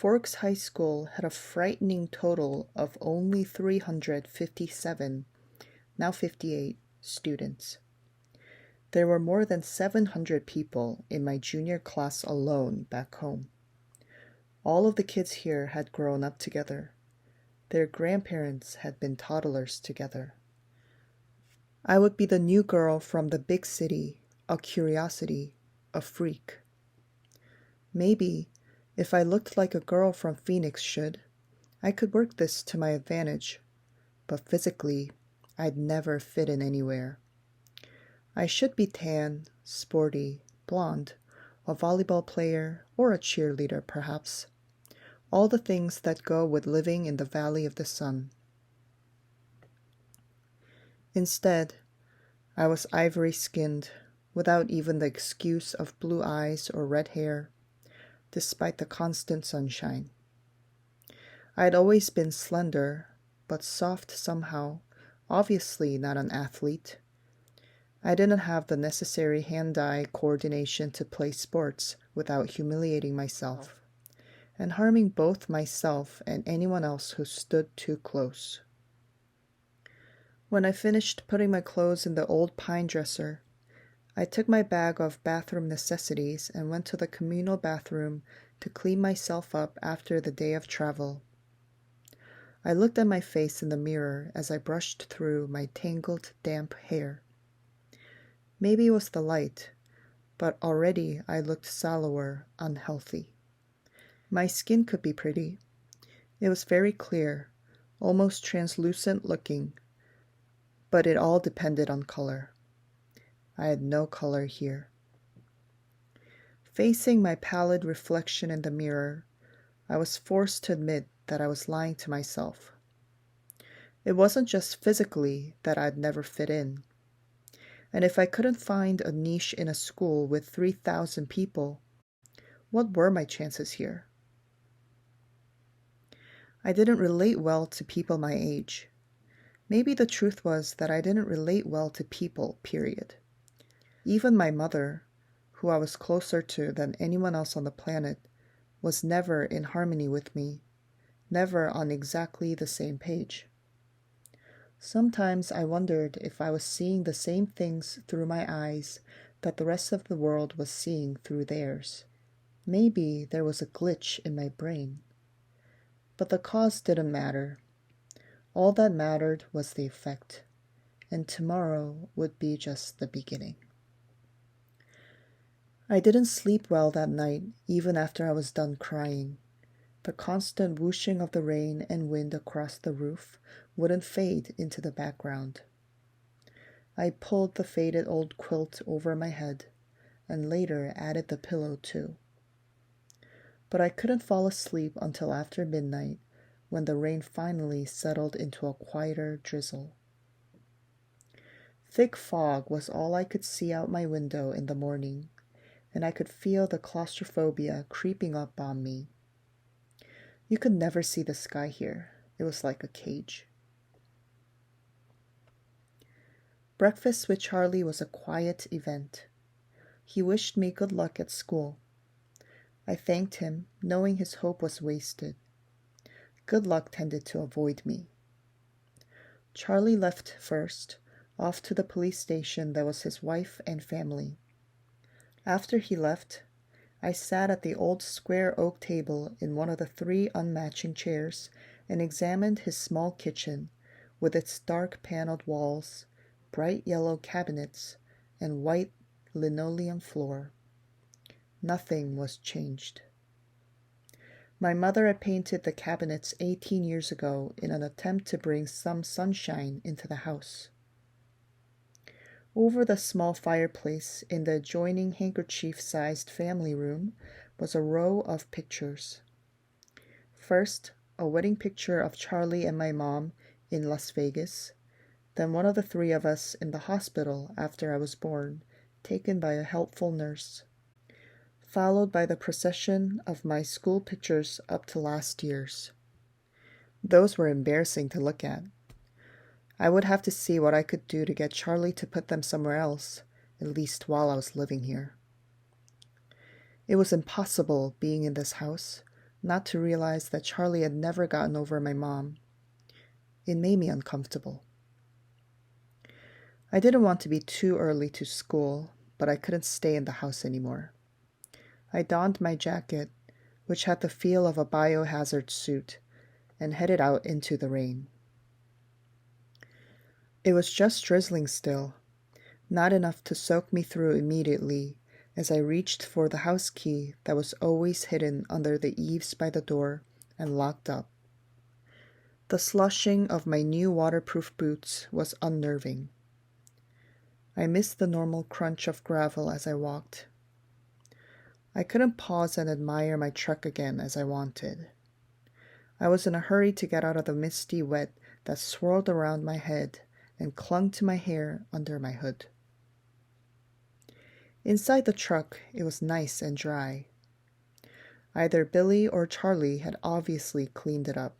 Forks High School had a frightening total of only 357, now 58, students. There were more than 700 people in my junior class alone back home. All of the kids here had grown up together. Their grandparents had been toddlers together. I would be the new girl from the big city, a curiosity, a freak. Maybe, if I looked like a girl from Phoenix should, I could work this to my advantage, but physically, I'd never fit in anywhere. I should be tan, sporty, blonde, a volleyball player, or a cheerleader perhaps. All the things that go with living in the Valley of the Sun. Instead, I was ivory-skinned, without even the excuse of blue eyes or red hair, despite the constant sunshine. I had always been slender, but soft somehow, obviously not an athlete. I didn't have the necessary hand-eye coordination to play sports without humiliating myself, and harming both myself and anyone else who stood too close. When I finished putting my clothes in the old pine dresser, I took my bag of bathroom necessities and went to the communal bathroom to clean myself up after the day of travel. I looked at my face in the mirror as I brushed through my tangled, damp hair. Maybe it was the light, but already I looked sallower, unhealthy. My skin could be pretty. It was very clear, almost translucent looking, but it all depended on color. I had no color here. Facing my pallid reflection in the mirror, I was forced to admit that I was lying to myself. It wasn't just physically that I'd never fit in. And if I couldn't find a niche in a school with 3,000 people, what were my chances here? I didn't relate well to people my age. Maybe the truth was that I didn't relate well to people, period. Even my mother, who I was closer to than anyone else on the planet, was never in harmony with me, never on exactly the same page. Sometimes I wondered if I was seeing the same things through my eyes that the rest of the world was seeing through theirs. Maybe there was a glitch in my brain. But the cause didn't matter. All that mattered was the effect, and tomorrow would be just the beginning. I didn't sleep well that night, even after I was done crying. The constant whooshing of the rain and wind across the roof wouldn't fade into the background. I pulled the faded old quilt over my head, and later added the pillow too. But I couldn't fall asleep until after midnight, when the rain finally settled into a quieter drizzle. Thick fog was all I could see out my window in the morning, and I could feel the claustrophobia creeping up on me. You could never see the sky here. It was like a cage. Breakfast with Charlie was a quiet event. He wished me good luck at school. I thanked him, knowing his hope was wasted. Good luck tended to avoid me. Charlie left first, off to the police station that was his wife and family. After he left, I sat at the old square oak table in one of the 3 unmatching chairs and examined his small kitchen with its dark paneled walls, bright yellow cabinets, and white linoleum floor. Nothing was changed. My mother had painted the cabinets 18 years ago in an attempt to bring some sunshine into the house. Over the small fireplace in the adjoining handkerchief-sized family room was a row of pictures. First, a wedding picture of Charlie and my mom in Las Vegas, then one of the 3 of us in the hospital after I was born, taken by a helpful nurse, followed by the procession of my school pictures up to last year's. Those were embarrassing to look at. I would have to see what I could do to get Charlie to put them somewhere else, at least while I was living here. It was impossible being in this house, not to realize that Charlie had never gotten over my mom. It made me uncomfortable. I didn't want to be too early to school, but I couldn't stay in the house anymore. I donned my jacket, which had the feel of a biohazard suit, and headed out into the rain. It was just drizzling still, not enough to soak me through immediately as I reached for the house key that was always hidden under the eaves by the door and locked up. The slushing of my new waterproof boots was unnerving. I missed the normal crunch of gravel as I walked. I couldn't pause and admire my truck again as I wanted. I was in a hurry to get out of the misty wet that swirled around my head and clung to my hair under my hood. Inside the truck, it was nice and dry. Either Billy or Charlie had obviously cleaned it up,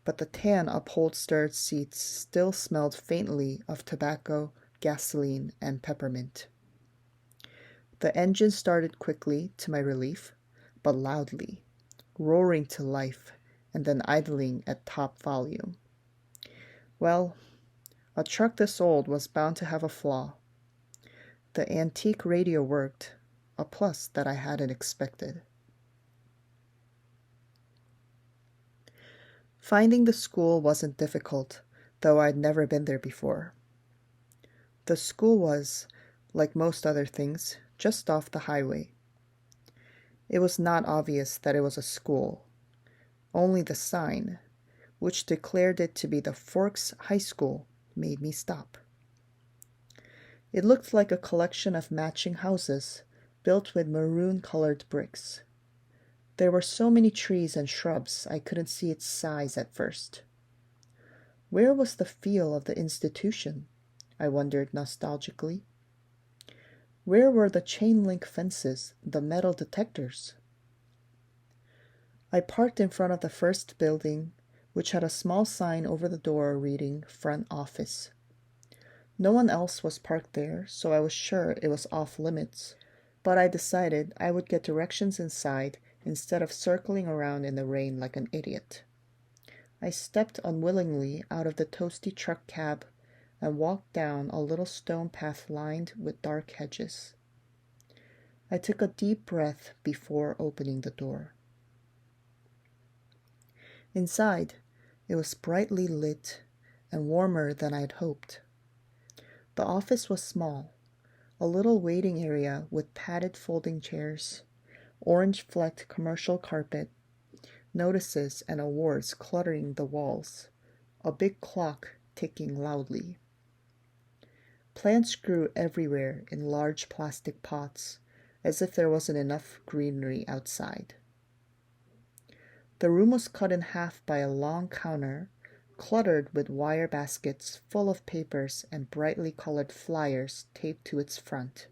but the tan upholstered seats still smelled faintly of tobacco, gasoline, and peppermint. The engine started quickly, to my relief, but loudly, roaring to life and then idling at top volume. Well, a truck this old was bound to have a flaw. The antique radio worked, a plus that I hadn't expected. Finding the school wasn't difficult, though I'd never been there before. The school was, like most other things, just off the highway. It was not obvious that it was a school. Only the sign, which declared it to be the Forks High School, made me stop. It looked like a collection of matching houses built with maroon-colored bricks. There were so many trees and shrubs I couldn't see its size at first. Where was the feel of the institution? I wondered nostalgically. Where were the chain-link fences, the metal detectors? I parked in front of the first building, which had a small sign over the door reading Front Office. No one else was parked there, so I was sure it was off limits, but I decided I would get directions inside instead of circling around in the rain like an idiot. I stepped unwillingly out of the toasty truck cab and walked down a little stone path lined with dark hedges. I took a deep breath before opening the door. Inside, it was brightly lit and warmer than I'd hoped. The office was small, a little waiting area with padded folding chairs, orange-flecked commercial carpet, notices and awards cluttering the walls, a big clock ticking loudly. Plants grew everywhere in large plastic pots, as if there wasn't enough greenery outside. The room was cut in half by a long counter, cluttered with wire baskets full of papers and brightly colored flyers taped to its front.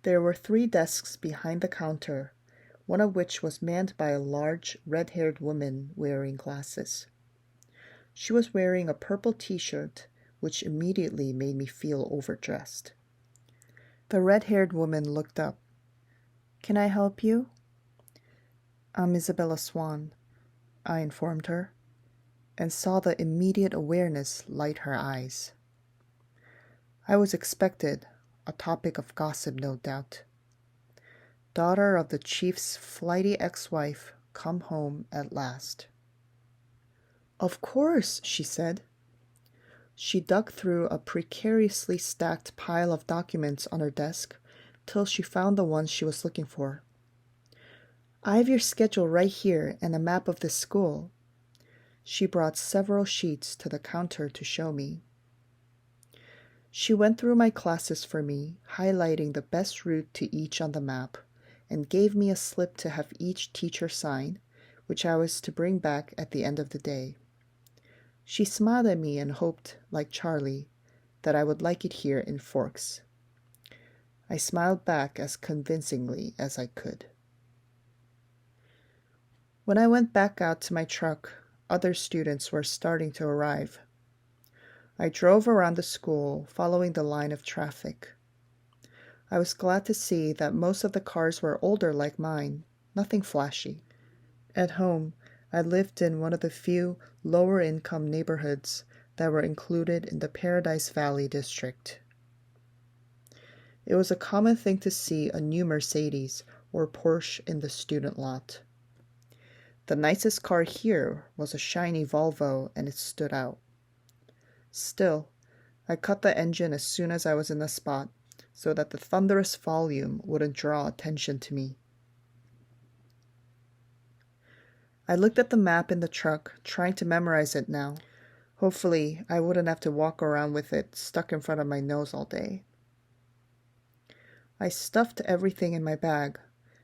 There were 3 desks behind the counter, one of which was manned by a large, red-haired woman wearing glasses. She was wearing a purple t-shirt, which immediately made me feel overdressed. The red-haired woman looked up. "Can I help you?" "I'm Isabella Swan," I informed her, and saw the immediate awareness light her eyes. I was expected, a topic of gossip no doubt. Daughter of the chief's flighty ex-wife, come home at last. "Of course," she said. She dug through a precariously stacked pile of documents on her desk till she found the one she was looking for. "I have your schedule right here and a map of this school." She brought several sheets to the counter to show me. She went through my classes for me, highlighting the best route to each on the map, and gave me a slip to have each teacher sign, which I was to bring back at the end of the day. She smiled at me and hoped, like Charlie, that I would like it here in Forks. I smiled back as convincingly as I could. When I went back out to my truck, other students were starting to arrive. I drove around the school, following the line of traffic. I was glad to see that most of the cars were older like mine, nothing flashy. At home, I lived in one of the few lower-income neighborhoods that were included in the Paradise Valley district. It was a common thing to see a new Mercedes or Porsche in the student lot. The nicest car here was a shiny Volvo, and it stood out. Still, I cut the engine as soon as I was in the spot so that the thunderous volume wouldn't draw attention to me. I looked at the map in the truck, trying to memorize it now. Hopefully, I wouldn't have to walk around with it stuck in front of my nose all day. I stuffed everything in my bag,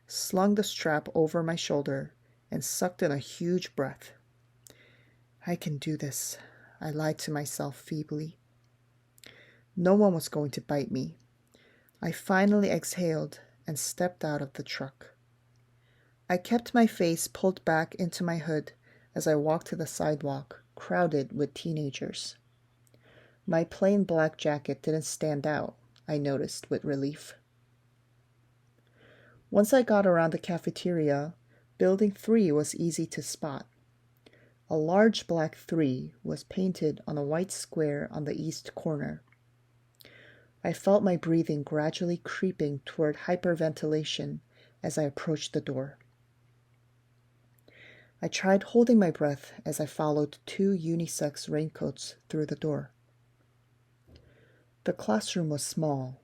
slung the strap over my shoulder, and sucked in a huge breath. I can do this, I lied to myself feebly. No one was going to bite me. I finally exhaled and stepped out of the truck. I kept my face pulled back into my hood as I walked to the sidewalk, crowded with teenagers. My plain black jacket didn't stand out, I noticed with relief. Once I got around the cafeteria, Building 3 was easy to spot. A large black 3 was painted on a white square on the east corner. I felt my breathing gradually creeping toward hyperventilation as I approached the door. I tried holding my breath as I followed 2 unisex raincoats through the door. The classroom was small.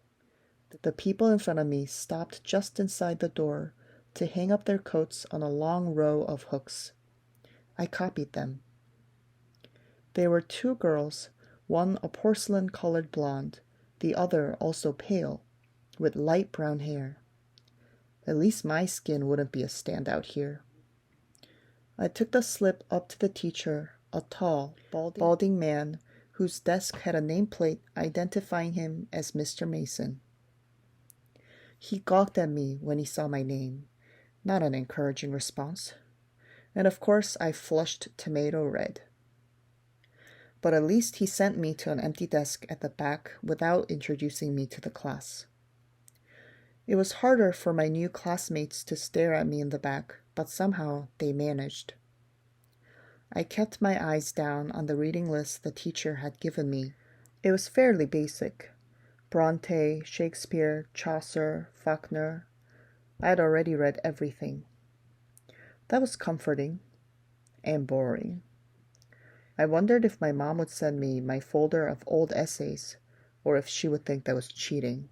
The people in front of me stopped just inside the door to hang up their coats on a long row of hooks. I copied them. There were 2 girls, one a porcelain-colored blonde, the other also pale, with light brown hair. At least my skin wouldn't be a standout here. I took the slip up to the teacher, a tall, balding man whose desk had a nameplate identifying him as Mr. Mason. He gawked at me when he saw my name, not an encouraging response. And of course I flushed tomato red. But at least he sent me to an empty desk at the back without introducing me to the class. It was harder for my new classmates to stare at me in the back, but somehow they managed. I kept my eyes down on the reading list the teacher had given me. It was fairly basic. Bronte, Shakespeare, Chaucer, Faulkner. I had already read everything. That was comforting and boring. I wondered if my mom would send me my folder of old essays, or if she would think that was cheating.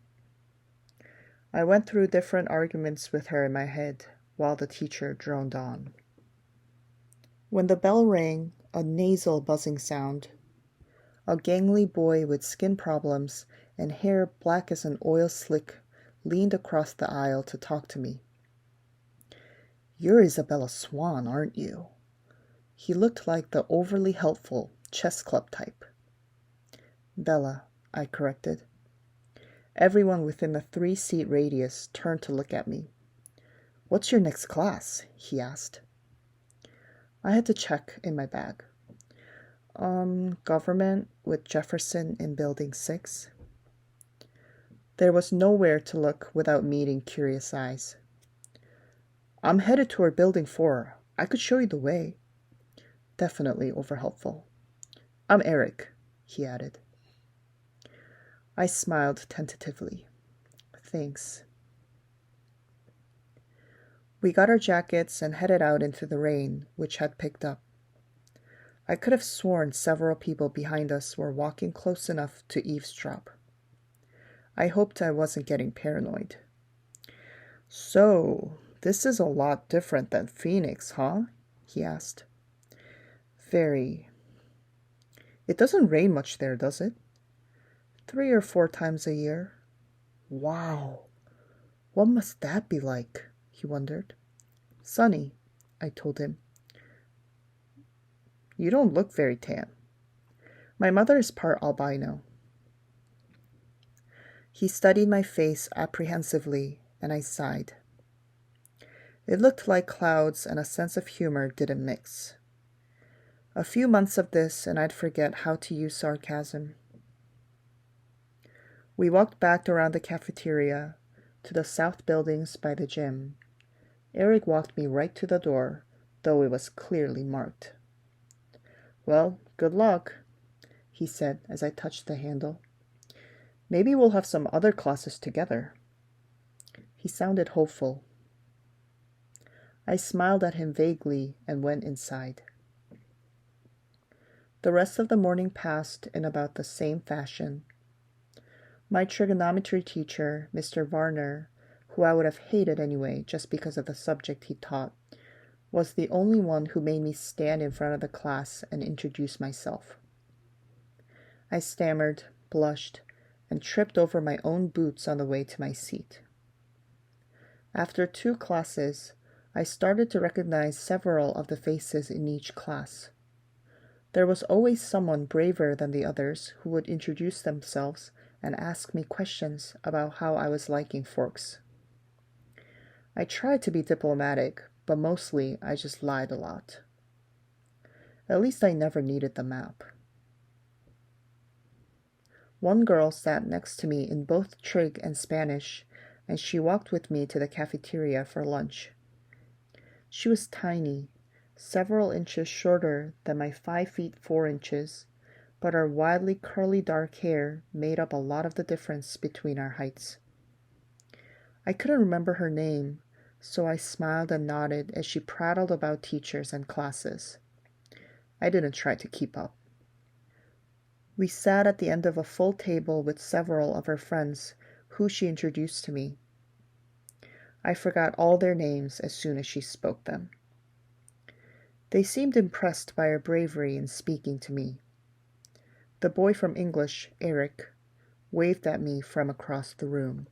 I went through different arguments with her in my head while the teacher droned on. When the bell rang, a nasal buzzing sound, a gangly boy with skin problems and hair black as an oil slick leaned across the aisle to talk to me. "You're Isabella Swan, aren't you?" He looked like the overly helpful chess club type. "Bella," I corrected. Everyone within the 3-seat radius turned to look at me. "What's your next class?" he asked. I had to check in my bag. Government with Jefferson in Building 6. There was nowhere to look without meeting curious eyes. "I'm headed toward Building 4. I could show you the way." Definitely overhelpful. "I'm Eric," he added. I smiled tentatively. "Thanks." We got our jackets and headed out into the rain, which had picked up. I could have sworn several people behind us were walking close enough to eavesdrop. I hoped I wasn't getting paranoid. "So, this is a lot different than Phoenix, huh?" he asked. "Very. It doesn't rain much there, does it?" 3 or 4 times a year. "Wow. What must that be like?" he wondered. "Sunny," I told him. "You don't look very tan." "My mother is part albino." He studied my face apprehensively, and I sighed. It looked like clouds and a sense of humor didn't mix. A few months of this, and I'd forget how to use sarcasm. We walked back around the cafeteria to the south buildings by the gym. Eric walked me right to the door, though it was clearly marked. "Well, good luck," he said as I touched the handle. "Maybe we'll have some other classes together." He sounded hopeful. I smiled at him vaguely and went inside. The rest of the morning passed in about the same fashion. My trigonometry teacher, Mr. Varner, who I would have hated anyway just because of the subject he taught, was the only one who made me stand in front of the class and introduce myself. I stammered, blushed, and tripped over my own boots on the way to my seat. After 2 classes, I started to recognize several of the faces in each class. There was always someone braver than the others who would introduce themselves and ask me questions about how I was liking forks. I tried to be diplomatic, but mostly I just lied a lot. At least I never needed the map. One girl sat next to me in both trig and Spanish, and she walked with me to the cafeteria for lunch. She was tiny, several inches shorter than my 5 feet 4 inches, but her wildly curly dark hair made up a lot of the difference between our heights. I couldn't remember her name, so I smiled and nodded as she prattled about teachers and classes. I didn't try to keep up. We sat at the end of a full table with several of her friends, who she introduced to me. I forgot all their names as soon as she spoke them. They seemed impressed by her bravery in speaking to me. The boy from English, Eric, waved at me from across the room.